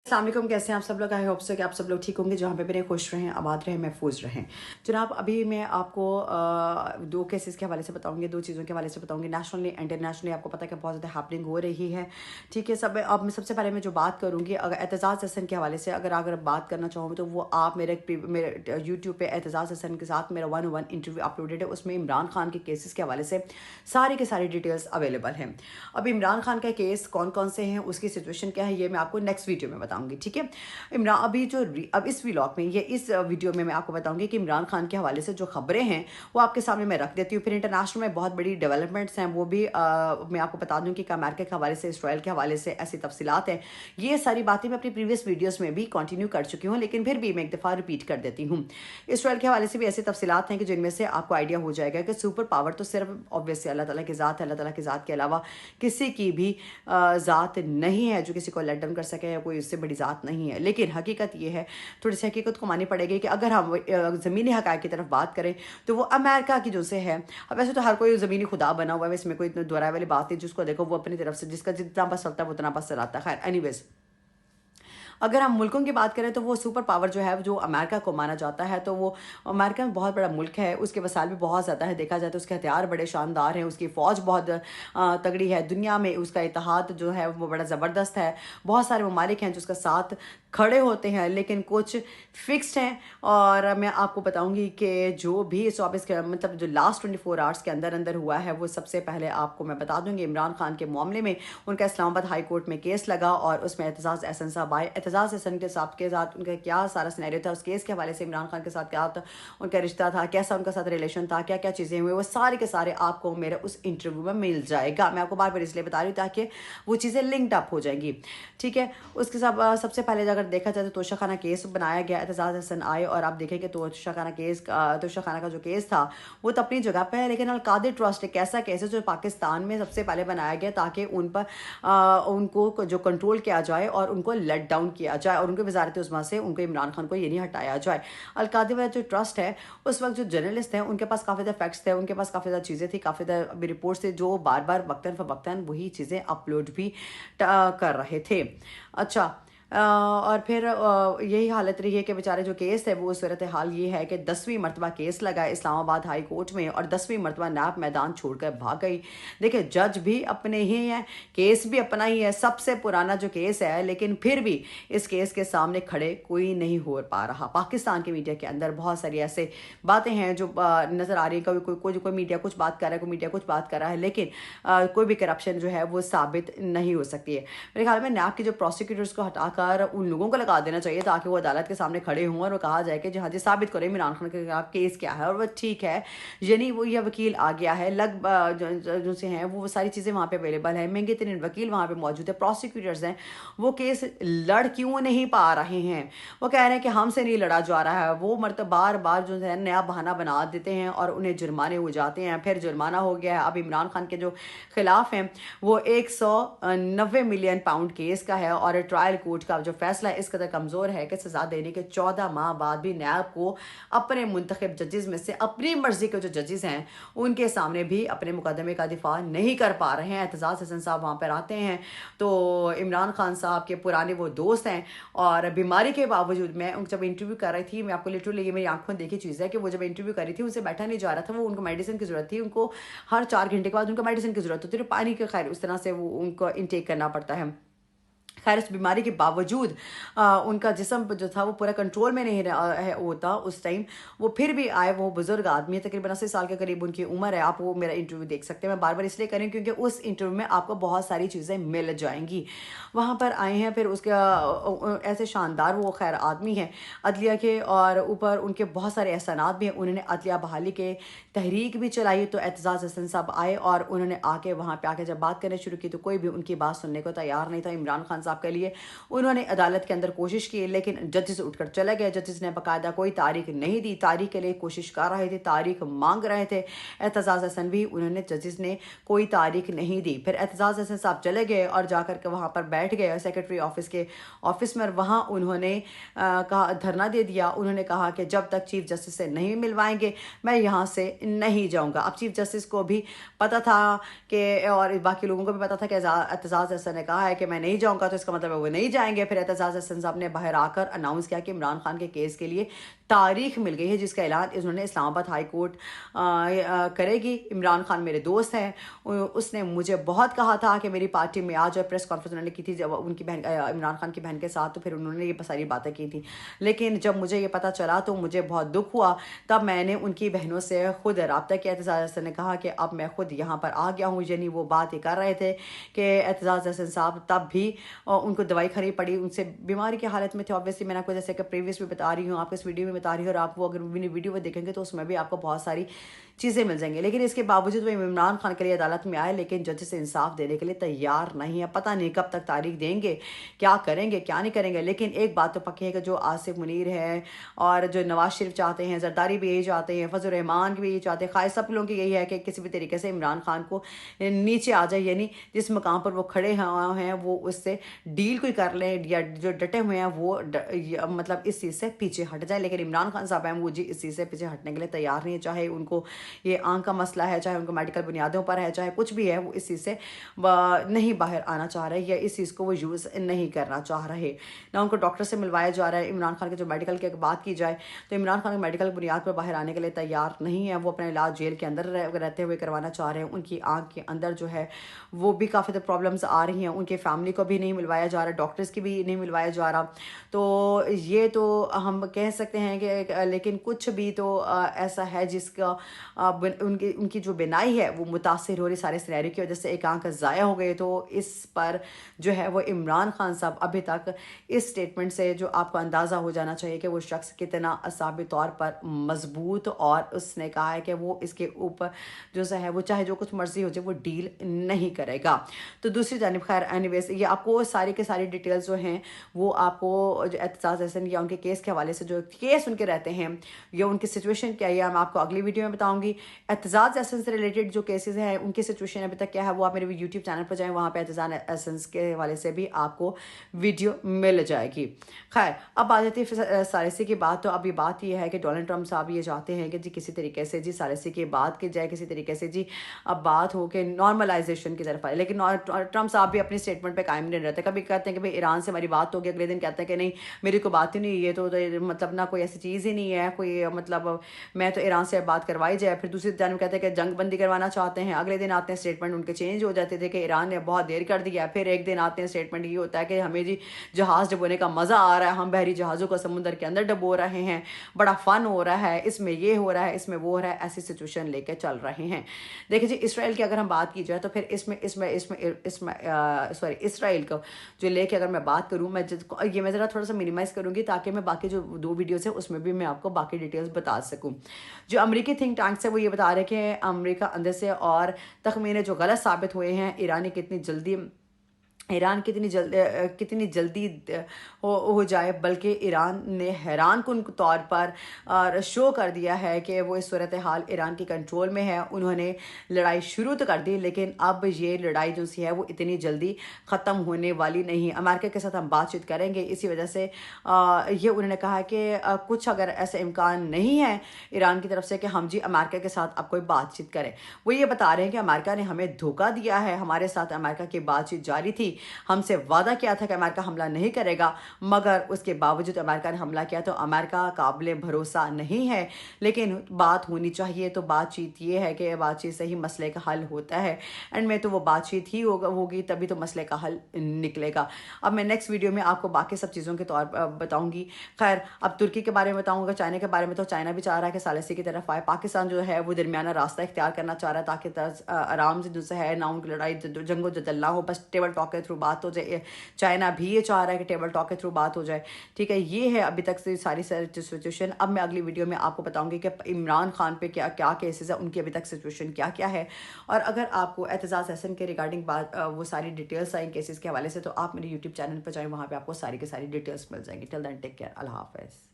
अस्सलाम वालेकुम, कैसे हैं आप सब लोग। आई होप सो कि आप सब लोग ठीक होंगे, जहाँ पे भी रहें खुश रहें, आबाद रहें, महफूज रहें। जनाब, अभी मैं आपको दो केसेस के हवाले से बताऊंगी, दो चीज़ों के हवाले से बताऊंगी। नेशनली इंटरनेशनली आपको पता है कि बहुत ज़्यादा हैपनिंग हो रही है, ठीक है। अब मैं सबसे पहले मैं जो बात करूँगी, अगर एतजाज़ हसन के हवाले से अगर बात करना चाहूँ तो वो आप मेरे यूट्यूब पर एतजाज़ हसन के साथ मेरा 1-on-1 इंटरव्यू अपलोडेड है। उसमें इमरान खान के केसेस के हवाले से सारी के सारी डिटेल्स अवेलेबल हैं। अब इमरान खान का केस कौन कौन से हैं, उसकी सिचुएशन क्या है, ये मैं आपको नेक्स्ट वीडियो में बताऊंगी, ठीक है। अब इस व्लॉग में, ये इस वीडियो में मैं आपको बताऊंगी कि इमरान खान के हवाले से जो खबरें हैं वो आपके सामने मैं रख देती हूँ। फिर इंटरनेशनल में बहुत बड़ी डेवलपमेंट्स हैं, वो भी मैं आपको बता दूँ कि अमेरिका के हवाले से, इसराइल के हवाले से ऐसी तफसीलात हैं। ये सारी बातें मैं अपनी प्रीवियस वीडियोज़ में भी कंटिन्यू कर चुकी हूँ, लेकिन फिर भी मैं एक दफ़ा रिपीट कर देती हूँ। इसराइल के हवाले से भी ऐसी तफसीलात हैं कि जिनमें से आपको आइडिया हो जाएगा कि सुपर पावर तो सिर्फ ऑब्वियसली अल्लाह ताला की ज़ात है। अल्लाह ताला की ज़ात के अलावा किसी की भी ज़ात नहीं है जो किसी को लेट डाउन कर सके, या कोई उससे बड़ी ज़ात नहीं है। लेकिन हकीकत ये है, थोड़ी सी हकीकत को माननी पड़ेगी कि अगर हम ज़मीनी हक़ाइक़ की तरफ बात करें तो वो अमेरिका की जो से है। अब वैसे तो हर कोई ज़मीनी खुदा बना हुआ है, इसमें कोई इतनी दोहराए वाली बात नहीं। जिसको देखो वो अपनी तरफ से, जिसका जितना बस चलता है वो उतना बस चलाता है। खैर एनीवेज, अगर हम मुल्कों की बात करें तो वो सुपर पावर जो है, जो अमेरिका को माना जाता है, तो वो अमेरिका में बहुत बड़ा मुल्क है। उसके वसाइल भी बहुत ज़्यादा है, देखा जाए तो उसके हथियार बड़े शानदार हैं, उसकी फ़ौज बहुत तगड़ी है। दुनिया में उसका इत्तेहाद जो है वो बड़ा ज़बरदस्त है। बहुत सारे ममालिक हैं जो उसका साथ खड़े होते हैं, लेकिन कुछ फिक्स्ड हैं। और मैं आपको बताऊंगी कि जो भी 24 के मतलब जो लास्ट 24 आवर्स के अंदर अंदर हुआ है, वो सबसे पहले आपको मैं बता दूंगी। इमरान खान के मामले में उनका इस्लामाबाद हाई कोर्ट में केस लगा और उसमें एतजाज़ एहसन साहब आए। एतजाज़ एहसन के साथ उनका क्या सारा सिनेरियो था, उस केस के हवाले से इमरान खान के साथ क्या था, उनका रिश्ता था, कैसा उनका साथ रिलेशन था, क्या क्या चीज़ें हुई, वो सारे के सारे आपको मेरे उस इंटरव्यू में मिल जाएगा। मैं आपको बार बार इसलिए बता रही हूँ ताकि वो चीज़ें लिंक्ड अप हो जाएंगी, ठीक है। उसके साथ सबसे पहले अगर देखा जाए तो तोशाखाना केस बनाया गया, एतजाज़ हसन आए और आप देखें कि तोशाखाना का जो केस था वो तो अपनी जगह पे है, लेकिन अल-कादिर ट्रस्ट एक ऐसा केस है जो पाकिस्तान में सबसे पहले बनाया गया ताकि उन पर उनको जो कंट्रोल किया जाए और उनको लेट डाउन किया जाए और उनके वजारत उस्मा से उनको इमरान खान को ये नहीं हटाया जाए। अल-कादिर जो ट्रस्ट है, उस वक्त जो जर्नलिस्ट हैं उनके पास काफ़ी ज़्यादा फैक्ट्स थे, उनके पास काफ़ी ज़्यादा चीज़ें थी, काफ़ी ज़्यादा रिपोर्ट्स थे, जो बार बार वक्तन फ़वक्तन वही चीज़ें अपलोड भी कर रहे थे। अच्छा, और फिर यही हालत रही है कि बेचारे जो केस है वो सूरत हाल ये है कि 10वीं मरतबा केस लगा इस्लामाबाद हाई कोर्ट में और 10वीं मरतबा नैब मैदान छोड़कर भाग गई। देखिए, जज भी अपने ही हैं, केस भी अपना ही है, सबसे पुराना जो केस है, लेकिन फिर भी इस केस के सामने खड़े कोई नहीं हो पा रहा। पाकिस्तान के मीडिया के अंदर बहुत सारी ऐसे बातें हैं जो नज़र आ रही है। कभी कोई मीडिया कुछ बात कर रहा है, कोई मीडिया कुछ बात कर रहा है, लेकिन कोई भी करप्शन जो है वो साबित नहीं हो सकती है। मेरे ख्याल में नैब के जो प्रोसिक्यूटर्स को हटाकर उन लोगों को लगा देना चाहिए ताकि वो अदालत के सामने खड़े हों और वो कहा जाए कि हाँ जी, साबित करें इमरान खान के खिलाफ केस क्या है। और वो ठीक है, यानी वो यह वकील आ गया है, जो से हैं वो सारी चीज़ें वहाँ पे अवेलेबल है, महंगे तरीन वकील वहाँ पे मौजूद है, प्रोसिक्यूटर्स हैं, वो केस लड़ क्यों नहीं पा रहे हैं। वो कह रहे हैं कि हमसे नहीं लड़ा जा रहा है। वो मतलब बार बार जो है नया बहाना बना देते हैं और उन्हें जुर्माने हो जाते हैं। फिर जुर्माना हो गया है, अब इमरान खान के जो खिलाफ हैं वो 190 मिलियन पाउंड केस का है और ट्रायल कोर्ट का जो फैसला इस कदर कमज़ोर है कि सज़ा देने के 14 माह बाद भी नैब को अपने मुंतखब जजेस में से अपनी मर्जी के जो जजेस हैं उनके सामने भी अपने मुकदमे का दिफा नहीं कर पा रहे हैं। एतजाज़ हसन साहब वहाँ पर आते हैं तो इमरान खान साहब के पुराने वो दोस्त हैं और बीमारी के बावजूद, मैं उनको जब इंटरव्यू कर रही थी, मैं आपको लिटरली ये मेरी आंखों देखी चीज़ है कि वो जब इंटरव्यू कर रही थी उनसे बैठा नहीं जा रहा था, वो उनको मेडिसिन की ज़रूरत थी, उनको हर 4 घंटे के बाद उनको मेडिसिन की ज़रूरत होती है, पानी के खैर उस तरह से वो उनको इनटेक करना पड़ता है। खैर, इस बीमारी के बावजूद उनका जिस्म जो था वो पूरा कंट्रोल में नहीं होता उस टाइम। वो फिर भी आए, वो बुजुर्ग आदमी है, तकरीबन 80 साल के करीब उनकी उम्र है। आप वो मेरा इंटरव्यू देख सकते हैं। मैं बार बार इसलिए करें क्योंकि उस इंटरव्यू में आपको बहुत सारी चीज़ें मिल जाएंगी। वहाँ पर आए हैं, फिर उसके ऐसे शानदार वो खैर आदमी हैं अदलिया के, और ऊपर उनके बहुत सारे एहसानात भी हैं। उन्होंने अदलिया बहाली के तहरीक भी चलाई, तो एतजाज़ हसन साहब आए और उन्होंने आके वहाँ पे आके जब बात करने शुरू की तो कोई भी उनकी बात सुनने को तैयार नहीं था। इमरान खान साहब के लिए उन्होंने अदालत के अंदर कोशिश की, लेकिन जजेस उठकर चले गए। जजेस ने बाकायदा कोई तारीख नहीं दी, तारीख के लिए कोशिश कर रहे थे, तारीख मांग रहे थे। एतजाज़ हसन भी, उन्होंने जजेस ने कोई तारीख नहीं दी। फिर एतजाज़ हसन साहब चले गए और जाकर के वहाँ पर बैठ गए सेक्रेटरी ऑफिस के ऑफिस में। वहाँ उन्होंने कहा, धरना दे दिया। उन्होंने कहा कि जब तक चीफ जस्टिस से नहीं मिलवाएंगे मैं यहाँ से नहीं जाऊँगा। अब चीफ जस्टिस को भी पता था कि, और बाकी लोगों को भी पता था कि एतजाज़ हसन ने कहा है कि मैं नहीं जाऊँगा, तो इसका मतलब है वो नहीं जाएंगे। फिर एतजाज़ हसन साहब ने बाहर आकर अनाउंस किया कि इमरान खान के केस के लिए तारीख मिल गई है, जिसका ऐलान इन्होंने इस्लामाबाद हाई कोर्ट करेगी। इमरान खान मेरे दोस्त हैं, उसने मुझे बहुत कहा था कि मेरी पार्टी में आ जाए। प्रेस कॉन्फ्रेंस उन्होंने की थी जब उनकी बहन इमरान खान की बहन के साथ, तो फिर उन्होंने ये सारी बातें की थी। लेकिन जब मुझे ये पता चला तो मुझे बहुत दुख हुआ। तब मैंने उनकी बहनों से खुद रब्ता किया। एतजाज़ हसन ने कहा कि अब मैं खुद यहाँ पर आ गया हूँ, यानी वो बात ये कर रहे थे कि एतजाज़ हसन साहब तब भी उनको दवाई खानी पड़ी, उनसे बीमारी की हालत में थे। ऑब्वियसली मैंने आपको जैसे कि प्रीवियस भी बता रही हूँ, आपको इस वीडियो में बता रही हूँ, और आप वो अगर वीडियो में देखेंगे तो उसमें भी आपको बहुत सारी चीज़ें मिल जाएंगी। लेकिन इसके बावजूद वो इमरान खान के लिए अदालत में आए, लेकिन जजेस इंसाफ देने के लिए तैयार नहीं है। पता नहीं कब तक तारीख देंगे, क्या करेंगे क्या नहीं करेंगे। लेकिन एक बात तो पक्की है कि जो आसिफ मुनीर है और जो नवाज शरीफ चाहते हैं, जरदारी भी यही चाहते हैं, फजल रहमान भी यही चाहते हैं, ख्वाहिश सब लोगों की यही है कि किसी भी तरीके से इमरान खान को नीचे आ जाए, यानी जिस मकाम पर वो खड़े हैं वो उससे डील कोई कर लें, या जो डटे हुए हैं वो मतलब इस चीज़ से पीछे हट जाए। लेकिन इमरान खान साहब हैं वो जी इस चीज़ से पीछे हटने के लिए तैयार नहीं है। चाहे उनको ये आंख का मसला है, चाहे उनको मेडिकल बुनियादों पर है, चाहे कुछ भी है, वो इस चीज़ से नहीं बाहर आना चाह रहे, या इस चीज़ को वो यूज़ नहीं करना चाह रहे। ना उनको डॉक्टर से मिलवाया जा रहा है। इमरान खान के जो मेडिकल की बात की जाए तो इमरान खान मेडिकल बुनियाद पर बाहर आने के लिए तैयार नहीं है। वो अपना इलाज जेल के अंदर रहते हुए करवाना चाह रहे हैं। उनकी आंख के अंदर जो है वो भी काफ़ी तो प्रॉब्लम्स आ रही हैं। उनके फैमिली को भी नहीं मिलवाया जा रहा, डॉक्टर्स की भी नहीं मिलवाया जा रहा। तो ये तो हम कह सकते हैं कि लेकिन कुछ भी तो ऐसा है जिसका उनकी जो बिनाई है वो मुतासिर हो रही सारे सिनेरियो की वजह से। एक आंख ज़ाया हो गए, तो इस पर जो है वो इमरान खान साहब अभी तक इस स्टेटमेंट से जो आपको अंदाज़ा हो जाना चाहिए कि वो शख्स कितना असाबी तौर पर मजबूत, और उसने कहा है कि वो इसके ऊपर जो है वो चाहे जो कुछ मर्जी हो जाए वो डील नहीं करेगा। तो दूसरी जानिब खैर एनीवेज ये आपको सारी के सारी डिटेल्स जो हैं वो आपको जो एतजाज़ हसन या उनके केस के हवाले से जो केस उनके रहते हैं या उनकी सिचुएशन क्या है, मैं आपको अगली वीडियो में बताऊंगी। एतजाज़ हसन से रिलेटेड जो केसेस हैं उनकी सिचुएशन अभी तक क्या है वो आप मेरे यूट्यूब चैनल पर जाएँ, वहाँ पर एतजाज़ हसन के हवाले से भी आपको वीडियो मिल जाएगी। खैर अब आ जाती है सालिसी की बात। तो अभी बात यह है कि डोनाल्ड ट्रंप साहब ये चाहते हैं कि जी किसी तरीके से जी सालिसी की बात की जाए, किसी तरीके से जी अब बात हो के नॉर्मलाइजेशन की तरफ आए। लेकिन ट्रंप साहब भी अपनी स्टेटमेंट पे कायम नहीं रहते। कभी कहते हैं कि भाई ईरान से हमारी बात होगी, अगले दिन कहते हैं कि नहीं मेरी कोई बात ही नहीं, ये तो मतलब ना कोई ऐसी चीज़ ही नहीं है, कोई मतलब मैं तो ईरान से बात करवाई जाए। फिर दूसरी जानब कहते हैं कि जंग बंदी करवाना चाहते हैं, अगले दिन आते हैं स्टेटमेंट उनके चेंज हो जाते थे कि ईरान ने बहुत देर कर दिया। फिर एक दिन आते हैं स्टेटमेंट ये होता है कि हमें जी जहाज़ डबोने का मज़ा आ रहा है, हम बहरी जहाज़ों को समुद्र के अंदर डबो रहे हैं, बड़ा फन हो रहा है, इसमें ये हो रहा है, इसमें वो हो रहा है, ऐसी सिचुएशन लेके चल रहे हैं। देखिए जी इसराइल की अगर हम बात की जाए तो फिर इसमें सॉरी इसराइल को जो लेके अगर मैं बात करूँ, मैं ज़रा थोड़ा सा मिनिमाइज़ करूँगी ताकि मैं बाकी जो 2 वीडियोस है उसमें भी मैं आपको बाकी डिटेल्स बता सकूँ। जो अमेरिकी थिंक टैंक्स है वो ये बता रहे हैं कि अमेरिका अंदर से और तखमीने जो गलत साबित हुए हैं, ईरान कितनी जल्दी हो जाए, बल्कि ईरान ने हैरान कुन तौर पर शो कर दिया है कि वो इस सूरत हाल ईरान की कंट्रोल में है। उन्होंने लड़ाई शुरू तो कर दी, लेकिन अब ये लड़ाई जो सी है वो इतनी जल्दी ख़त्म होने वाली नहीं। अमेरिका के साथ हम बातचीत करेंगे, इसी वजह से ये उन्होंने कहा कि कुछ अगर ऐसे इम्कान नहीं है ईरान की तरफ से कि हम जी अमेरिका के साथ अब कोई बातचीत करें। वो ये बता रहे हैं कि अमेरिका ने हमें धोखा दिया है, हमारे साथ अमेरिका की बातचीत जारी थी, हमसे वादा किया था कि अमेरिका हमला नहीं करेगा, मगर उसके बावजूद अमेरिका ने हमला किया। तो अमेरिका काबिल भरोसा नहीं है। लेकिन बात होनी चाहिए, तो बातचीत ये है कि बातचीत से ही मसले का हल होता है। एंड में तो वो बातचीत ही होगी तभी तो मसले का हल निकलेगा। अब मैं नेक्स्ट वीडियो में आपको बाकी सब चीज़ों के तौर पर बताऊंगी। खैर अब तुर्की के बारे में बताऊंगा, चाइना के बारे में। तो चाइना भी चाह रहा है कि सालिसी की तरफ आए, पाकिस्तान जो है वो दरमियाना रास्ता इख्तियार करना चाह रहा है ताकि आराम से जो है ना उनकी लड़ाई जंगो जदल ना हो, बस टेबल टॉक के थ्रू बात हो जाए। चाइना भी ये चाह रहा है कि टेबल टॉक के थ्रू बात हो जाए। ठीक है, ये है अभी तक से सारी सिचुएशन। अब मैं अगली वीडियो में आपको बताऊंगी कि इमरान खान पे क्या क्या केसेस है, उनकी अभी तक सिचुएशन क्या क्या है। और अगर आपको एतजाज़ हसन के रिगार्डिंग बात वो सारी डिटेल्स आई केसेस के हवाले से, तो आप मेरे यूट्यूब चैनल पर जाएँ, वहाँ पर आपको सारी की सारी डिटेल्स मिल जाएंगी। टिल देन टेक केयर, अल्लाह हाफ़िज़।